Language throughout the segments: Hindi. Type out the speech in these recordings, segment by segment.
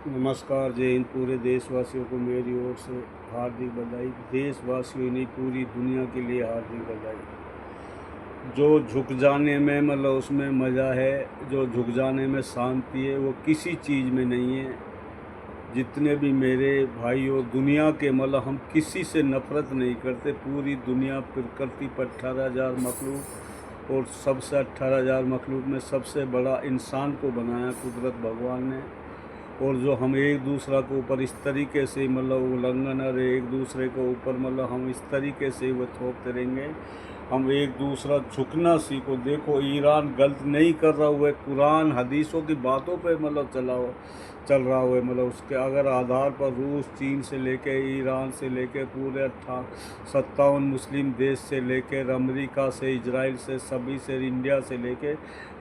नमस्कार, जय हिंद। पूरे देशवासियों को मेरी ओर से हार्दिक बधाई। देशवासियों ही नहीं, पूरी दुनिया के लिए हार्दिक बधाई। जो झुक जाने में उसमें मज़ा है, जो झुक जाने में शांति है, वो किसी चीज़ में नहीं है। जितने भी मेरे भाई और दुनिया के हम किसी से नफ़रत नहीं करते। पूरी दुनिया प्रकृति पर 18,000 मखलूक, और सबसे 18,000 मखलूक में सबसे बड़ा इंसान को बनाया कुदरत भगवान ने। और जो हम एक दूसरा के ऊपर इस तरीके से उल्लंघन और एक दूसरे के ऊपर हम इस तरीके से वो थोपते रहेंगे। हम एक दूसरा झुकना सीखो। देखो, ईरान गलत नहीं कर रहा हुआ है, कुरान हदीसों की बातों पे चल रहा हुआ है। उसके अगर आधार पर रूस, चीन से लेके ईरान से लेके पूरे 57 मुस्लिम देश से लेकर अमेरिका से, इजराइल से, सभी से, इंडिया से लेके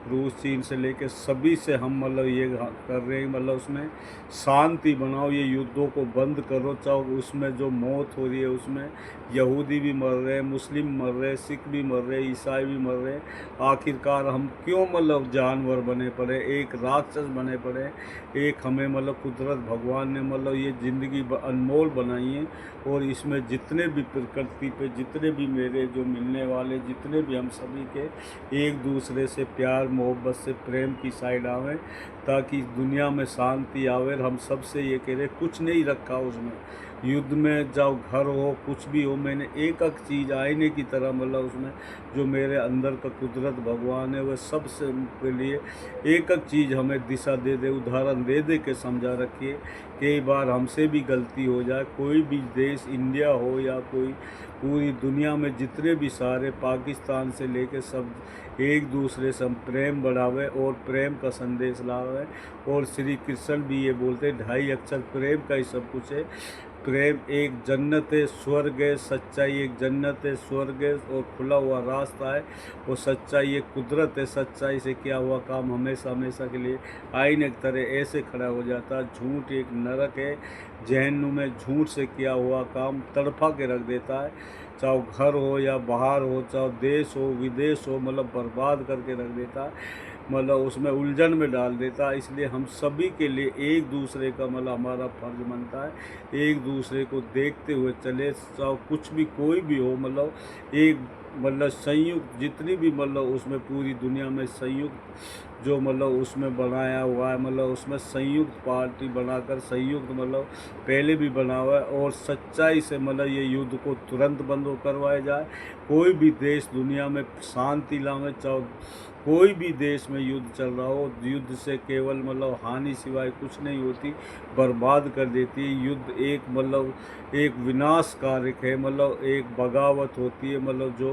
रूस, चीन से लेके सभी से हम ये कर रहे हैं। उसमें शांति बनाओ, ये युद्धों को बंद करो। चाहे उसमें जो मौत हो रही है उसमें यहूदी भी मर रहे हैं, मुस्लिम मर रहे हैं, सिख भी मर रहे हैं, ईसाई भी मर रहे हैं। आखिरकार हम क्यों जानवर बने पड़े, एक राक्षस बने पड़े। एक हमें कुदरत भगवान ने ये ज़िंदगी अनमोल बनाई है। और इसमें जितने भी प्रकृति पे जितने भी मेरे जो मिलने वाले जितने भी हम सभी के एक दूसरे से प्यार मोहब्बत से प्रेम की साइड आवे, ताकि दुनिया में शांति आवे। हम सबसे ये कह रहे, कुछ नहीं रखा उसमें। युद्ध में जाओ, घर हो, कुछ भी हो, मैंने एक एक चीज़ आईने की तरह उसमें जो मेरे अंदर का कुदरत भगवान है वह सबसे के लिए एक एक चीज़ हमें दिशा दे दे, उदाहरण दे दे के समझा रखिए। कई बार हमसे भी गलती हो जाए, कोई भी देश, इंडिया हो या कोई पूरी दुनिया में जितने भी सारे, पाकिस्तान से लेके सब, एक दूसरे से हम प्रेम बढ़ावे और प्रेम का संदेश लावे। और श्री कृष्ण भी ये बोलते, 2.5 अक्षर प्रेम का ही सब कुछ है। प्रेम एक जन्नत है, स्वर्ग है। सच्चाई एक जन्नत है, स्वर्ग है और खुला हुआ रास्ता है। और सच्चाई एक कुदरत है। सच्चाई से किया हुआ काम हमेशा हमेशा के लिए आईने की तरह ऐसे खड़ा हो जाता है। झूठ एक नरक है, जहन्नुम में झूठ से किया हुआ काम तड़फा के रख देता है। चाहे घर हो या बाहर हो, चाहे देश हो विदेश हो, बर्बाद करके रख देता है। उसमें उलझन में डाल देता है। इसलिए हम सभी के लिए एक दूसरे का हमारा फर्ज बनता है, एक दूसरे को देखते हुए चले। चाहे कुछ भी कोई भी हो, एक संयुक्त जितनी भी उसमें पूरी दुनिया में संयुक्त जो उसमें बनाया हुआ है, उसमें संयुक्त पार्टी बनाकर संयुक्त पहले भी बना हुआ है। और सच्चाई से ये युद्ध को तुरंत बंद करवाया जाए। कोई भी देश दुनिया में शांति लावे। चाहे कोई भी देश में युद्ध चल रहा हो, युद्ध से केवल हानि सिवाय कुछ नहीं होती, बर्बाद कर देती है। युद्ध एक एक विनाश कारक है। एक बगावत होती है, जो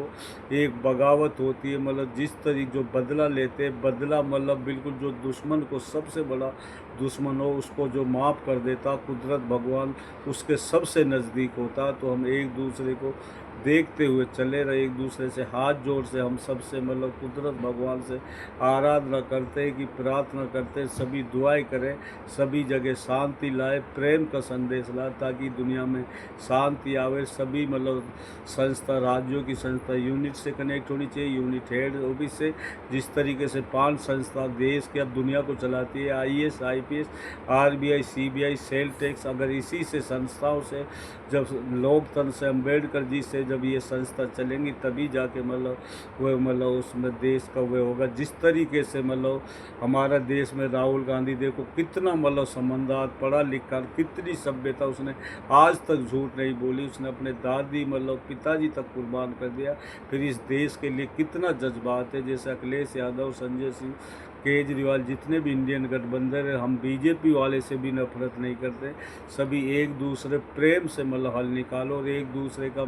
एक बगावत होती है, जिस तरीके जो बदला लेते हैं, बदला बिल्कुल जो दुश्मन को, सबसे बड़ा दुश्मन हो उसको जो माफ़ कर देता कुदरत भगवान, उसके सबसे नज़दीक होता। तो हम एक दूसरे को देखते हुए चले रहे, एक दूसरे से हाथ जोड़ से हम सबसे कुदरत भगवान से आराधना करते कि प्रार्थना करते, सभी दुआएं करें, सभी जगह शांति लाए, प्रेम का संदेश लाए, ताकि दुनिया में शांति आवे। सभी संस्था, राज्यों की संस्था यूनिट से कनेक्ट होनी चाहिए, यूनिट हेड ऑफिस से। जिस तरीके से 5 संस्था देश के अब दुनिया को चलाती है, IAS, IPS, RBI, CBI, sale tax, अगर इसी से संस्थाओं से, जब लोकतंत्र से, अम्बेडकर जी से जब ये संस्था चलेंगी, तभी जाके वो उसमें देश का वो होगा। जिस तरीके से हमारा देश में राहुल गांधी, देखो कितना समझदार, पढ़ा लिखा, कितनी सभ्यता, उसने आज तक झूठ नहीं बोली। उसने अपने दादी पिताजी तक कुर्बान कर दिया। फिर इस देश के लिए कितना जज्बात है। जैसे अखिलेश यादव, संजय सिंह, केजरीवाल, जितने भी इंडियन गठबंधन है, हम BJP वाले से भी नफरत नहीं करते। सभी एक दूसरे प्रेम से हल निकालो, और एक दूसरे का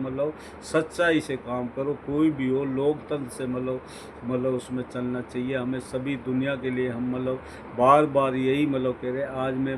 सच्चाई से काम करो। कोई भी हो, लोकतंत्र से उसमें चलना चाहिए हमें। सभी दुनिया के लिए हम बार बार यही कह रहे। आज मैं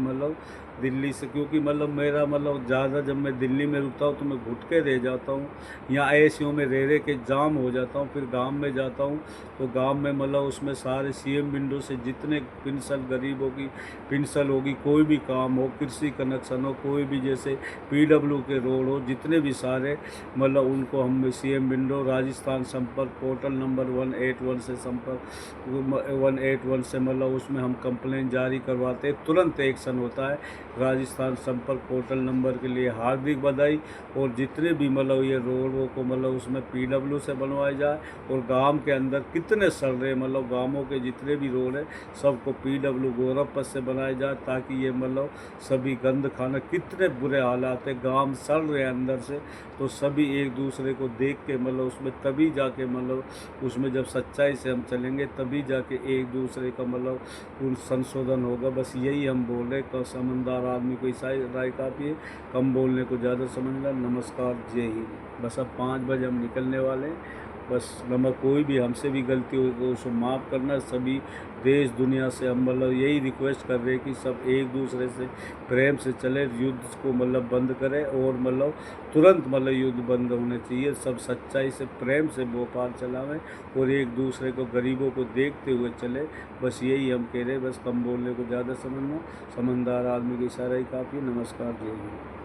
दिल्ली से, क्योंकि मतलब मेरा मतलब ज़्यादा जब मैं दिल्ली में रुकता हूँ तो मैं घुट के रह जाता हूँ, या ऐसियों में रह के जाम हो जाता हूँ। फिर गांव में जाता हूँ तो गांव में मतलब उसमें सारे सीएम विंडो से जितने पेंशन गरीबों की पेंशन होगी, कोई भी काम हो, कृषि कनेक्शन हो, कोई भी जैसे पीडब्ल्यू के रोड हो, जितने भी सारे मतलब उनको हम सीएम विंडो राजस्थान संपर्क पोर्टल नंबर 181 से संपर्क 181 से मतलब उसमें हम कंप्लेंट जारी करवाते हैं, तुरंत एक्शन होता है। राजस्थान संपर्क पोर्टल नंबर के लिए हार्दिक बधाई। और जितने भी मतलब ये रोडों को मतलब उसमें पीडब्ल्यू से बनवाए जाए, और गांव के अंदर कितने सड़ रहे मतलब गांवों के जितने भी रोड है सबको पीडब्ल्यू गोरखपुर से बनाए जाए, ताकि ये मतलब सभी गंद खाना, कितने बुरे हालात है, गांव सड़ रहे हैं अंदर से। तो सभी एक दूसरे को देख के मतलब उसमें तभी जाके मतलब उसमें जब सच्चाई से हम चलेंगे तभी जाके एक दूसरे का मतलब उन संशोधन होगा। बस यही हम बोल रहे हैं। समझदार आदमी को ऐसा राय काफ़ी है, कम बोलने को ज़्यादा समझदार। नमस्कार, जय हिंद। बस अब 5 बजे हम निकलने वाले हैं। बस नंबर कोई भी हमसे भी गलती हो तो उसको माफ़ करना। सभी देश दुनिया से हम मतलब यही रिक्वेस्ट कर रहे हैं कि सब एक दूसरे से प्रेम से चले, युद्ध को मतलब बंद करें, और मतलब तुरंत मतलब युद्ध बंद होने चाहिए। सब सच्चाई से प्रेम से भोपाल चलावें और एक दूसरे को गरीबों को देखते हुए चले। बस यही हम कह रहे हैं। बस कम बोलने को ज़्यादा समझना, समझदार आदमी की इशारा ही काफ़ी। नमस्कार, जय हिंद।